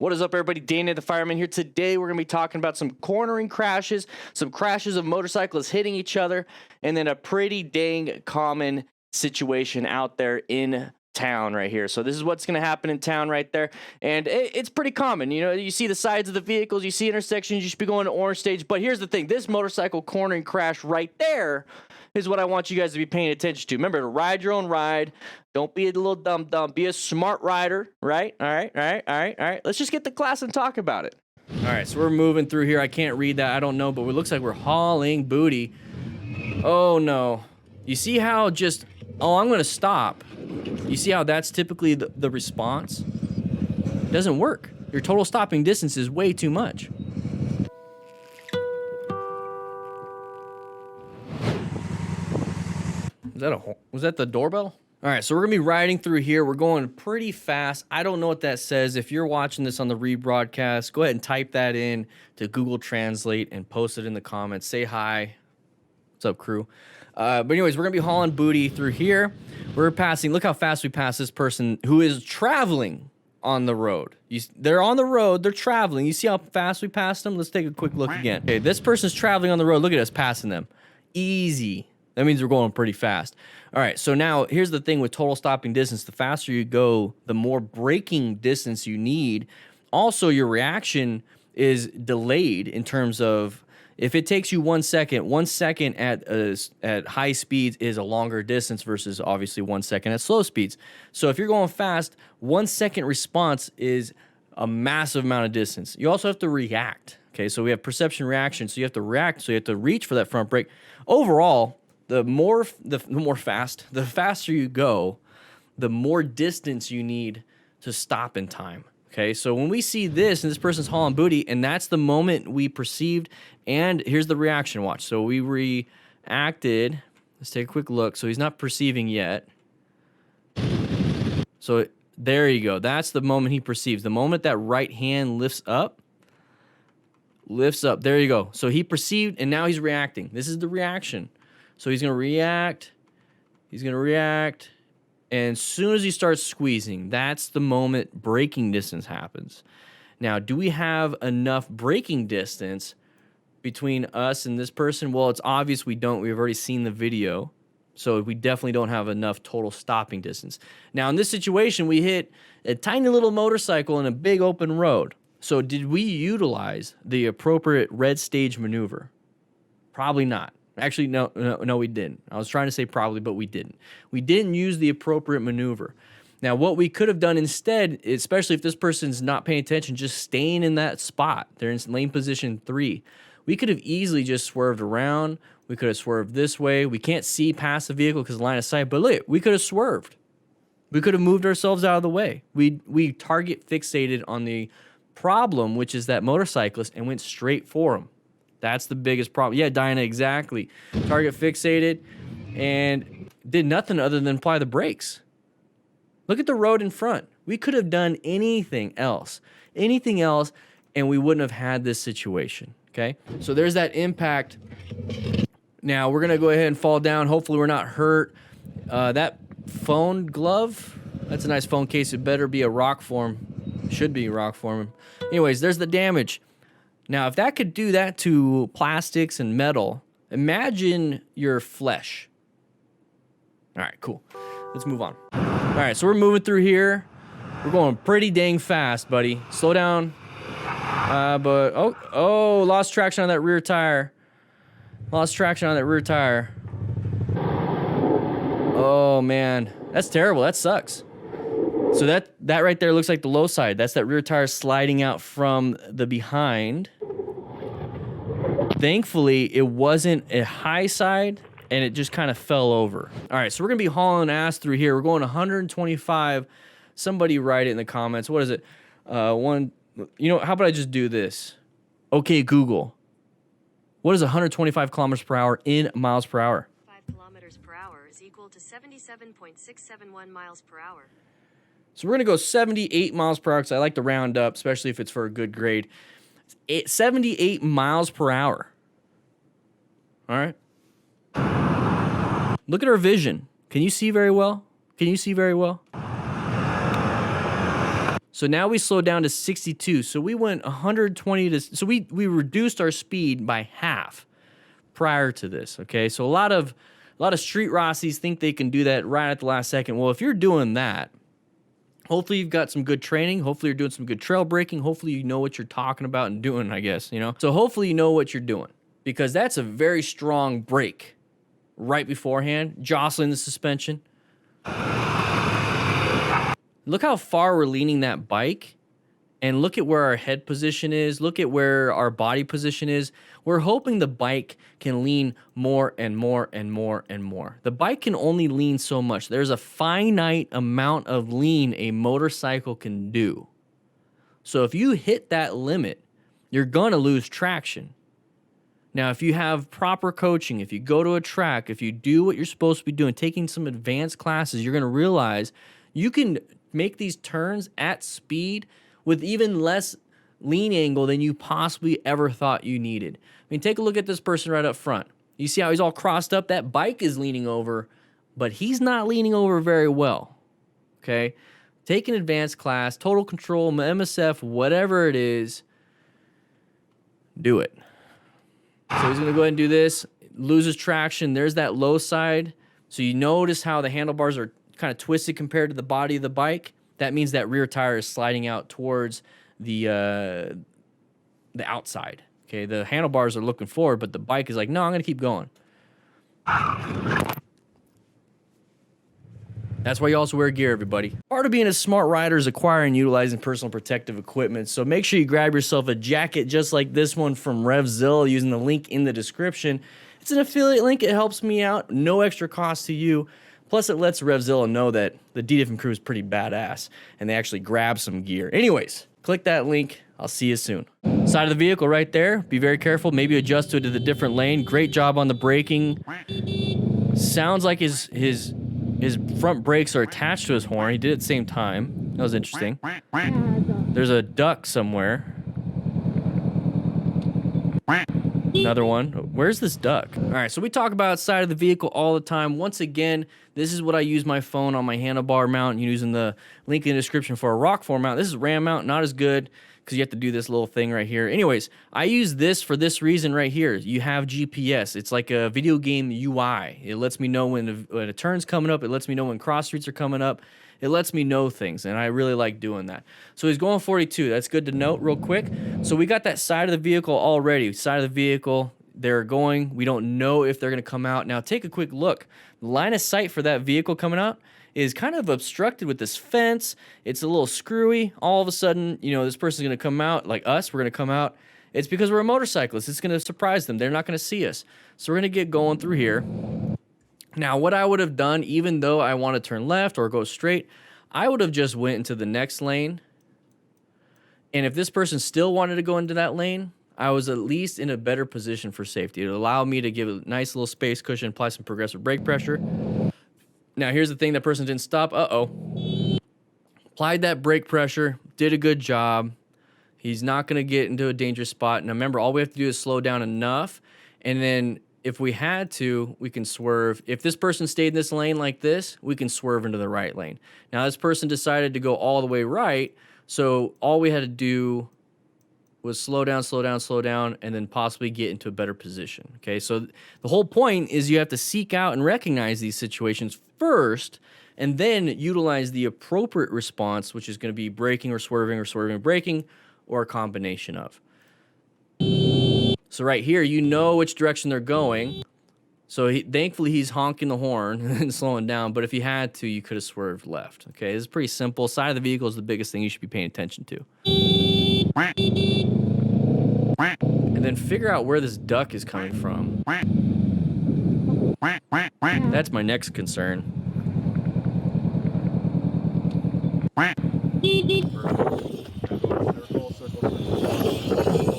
What is up, everybody? Dana the Fireman here. Today, we're going to be talking about some cornering crashes, some crashes of motorcyclists hitting each other, and then a pretty dang common situation out there in town right here. So this is what's going to happen in town right there, and it's pretty common. You know, you see the sides of the vehicles, you see intersections, you should be going to orange stage, but here's the thing. This motorcycle cornering crash right there is what I want you guys to be paying attention to. Remember to ride your own ride. Don't be a little dumb. Be a smart rider, right? All right. Let's just get to class and talk about it. All right, so we're moving through here. I can't read that. I don't know, but it looks like we're hauling booty. Oh, no. You see how just, oh, I'm going to stop. You see how that's typically the response? It doesn't work. Your total stopping distance is way too much. Was that the doorbell? All right, so we're gonna be riding through here. We're going pretty fast. I don't know what that says. If you're watching this on the rebroadcast, go ahead and type that in to Google Translate and post it in the comments. Say hi. What's up, crew? But anyways, we're gonna be hauling booty through here. We're passing, look how fast we pass this person who is traveling on the road. They're on the road, they're traveling. You see how fast we passed them? Let's take a quick look again. Okay, this person's traveling on the road. Look at us passing them. Easy. That means we're going pretty fast. All right, so now here's the thing with total stopping distance. The faster you go, the more braking distance you need. Also, your reaction is delayed in terms of if it takes you 1 second, 1 second at high speeds is a longer distance versus obviously 1 second at slow speeds. So if you're going fast, 1 second response is a massive amount of distance. You also have to react. Okay, so we have perception reaction. So you have to react. So you have to reach for that front brake. Overall, the faster you go, the more distance you need to stop in time. Okay, so when we see this and this person's hauling booty, and that's the moment we perceived, and here's the reaction, watch. So we reacted. Let's take a quick look. So he's not perceiving yet. So there you go. That's the moment he perceives. The moment that right hand lifts up. There you go. So he perceived, and now he's reacting. This is the reaction. So he's going to react. And as soon as he starts squeezing, that's the moment braking distance happens. Now, do we have enough braking distance between us and this person? Well, it's obvious we don't. We've already seen the video. So we definitely don't have enough total stopping distance. Now, in this situation, we hit a tiny little motorcycle in a big open road. So did we utilize the appropriate red stage maneuver? Probably not. Actually, no, we didn't. I was trying to say probably, but we didn't. We didn't use the appropriate maneuver. Now, what we could have done instead, especially if this person's not paying attention, just staying in that spot. They're in lane position 3. We could have easily just swerved around. We could have swerved this way. We can't see past the vehicle because of line of sight, but look, we could have swerved. We could have moved ourselves out of the way. We target fixated on the problem, which is that motorcyclist, and went straight for him. That's the biggest problem. Yeah, Diana, exactly. Target fixated and did nothing other than apply the brakes. Look at the road in front. We could have done anything else, and we wouldn't have had this situation, okay? So there's that impact. Now, we're going to go ahead and fall down. Hopefully, we're not hurt. That phone glove, that's a nice phone case. It better be a rock form. Should be rock form. Anyways, there's the damage. Now, if that could do that to plastics and metal, imagine your flesh. All right, cool. Let's move on. All right, so we're moving through here. We're going pretty dang fast, buddy. Slow down. Lost traction on that rear tire. Oh, man. That's terrible. That sucks. So that right there looks like the low side. That's that rear tire sliding out from the behind. Thankfully, it wasn't a high side, and it just kind of fell over. All right, so we're going to be hauling ass through here. We're going 125. Somebody write it in the comments. What is it? How about I just do this? Okay, Google. What is 125 kilometers per hour in miles per hour? 5 kilometers per hour is equal to 77.671 miles per hour. So we're going to go 78 miles per hour because I like to round up, especially if it's for a good grade. 78 miles per hour. All right. Look at our vision. Can you see very well? So now we slowed down to 62. So we went 120 to, so we reduced our speed by half prior to this, okay? So a lot of street Rossies think they can do that right at the last second. Well, if you're doing that, hopefully you've got some good training. Hopefully you're doing some good trail braking. Hopefully you know what you're talking about and doing, I guess, you know? So hopefully you know what you're doing, because that's a very strong brake right beforehand, jostling the suspension. Look how far we're leaning that bike, and look at where our head position is. Look at where our body position is. We're hoping the bike can lean more and more and more and more. The bike can only lean so much. There's a finite amount of lean a motorcycle can do. So if you hit that limit, you're gonna lose traction. Now, if you have proper coaching, if you go to a track, if you do what you're supposed to be doing, taking some advanced classes, you're gonna realize you can make these turns at speed with even less lean angle than you possibly ever thought you needed. I mean, take a look at this person right up front. You see how he's all crossed up? That bike is leaning over, but he's not leaning over very well, okay? Take an advanced class, total control, MSF, whatever it is, do it. So he's gonna go ahead and do this, loses traction. There's that low side. So you notice how the handlebars are kind of twisted compared to the body of the bike. That means that rear tire is sliding out towards the outside. Okay, the handlebars are looking forward, but the bike is like, no, I'm gonna keep going. That's why you also wear gear, everybody. Part of being a smart rider is acquiring and utilizing personal protective equipment. So make sure you grab yourself a jacket just like this one from Revzilla using the link in the description. It's an affiliate link. It helps me out. No extra cost to you. Plus, it lets Revzilla know that the DDiffin crew is pretty badass and they actually grab some gear. Anyways, click that link. I'll see you soon. Side of the vehicle right there. Be very careful. Maybe adjust to the different lane. Great job on the braking. Sounds like his front brakes are attached to his horn. He did it at the same time. That was interesting. There's a duck somewhere. Another one. Where's this duck? All right, so we talk about side of the vehicle all the time. Once again, this is what I use my phone on my handlebar mount, using the link in the description for a rock form mount. This is RAM mount, not as good because you have to do this little thing right here. Anyways, I use this for this reason right here. You have GPS. It's like a video game UI. It lets me know when a turn's coming up. It lets me know when cross streets are coming up. It lets me know things, and I really like doing that. So he's going 42. That's good to note real quick. So we got that side of the vehicle already. Side of the vehicle, they're going. We don't know if they're going to come out. Now take a quick look. The line of sight for that vehicle coming out is kind of obstructed with this fence. It's a little screwy. All of a sudden, this person's going to come out, like us, we're going to come out. It's because we're a motorcyclist. It's going to surprise them. They're not going to see us. So we're going to get going through here. Now, what I would have done, even though I want to turn left or go straight, I would have just went into the next lane. And if this person still wanted to go into that lane, I was at least in a better position for safety. It allowed me to give a nice little space cushion, apply some progressive brake pressure. Now, here's the thing. That person didn't stop. Applied that brake pressure, did a good job. He's not going to get into a dangerous spot. Now, remember, all we have to do is slow down enough, and then if we had to, we can swerve. If this person stayed in this lane like this, we can swerve into the right lane. Now, this person decided to go all the way right, so all we had to do was slow down, slow down, slow down, and then possibly get into a better position, okay? So the whole point is you have to seek out and recognize these situations first, and then utilize the appropriate response, which is going to be braking or swerving and braking, or a combination of. So right here, you know which direction they're going. So thankfully, he's honking the horn and slowing down. But if you had to, you could have swerved left. Okay, this is pretty simple. Side of the vehicle is the biggest thing you should be paying attention to. And then figure out where this duck is coming from. That's my next concern. Circle.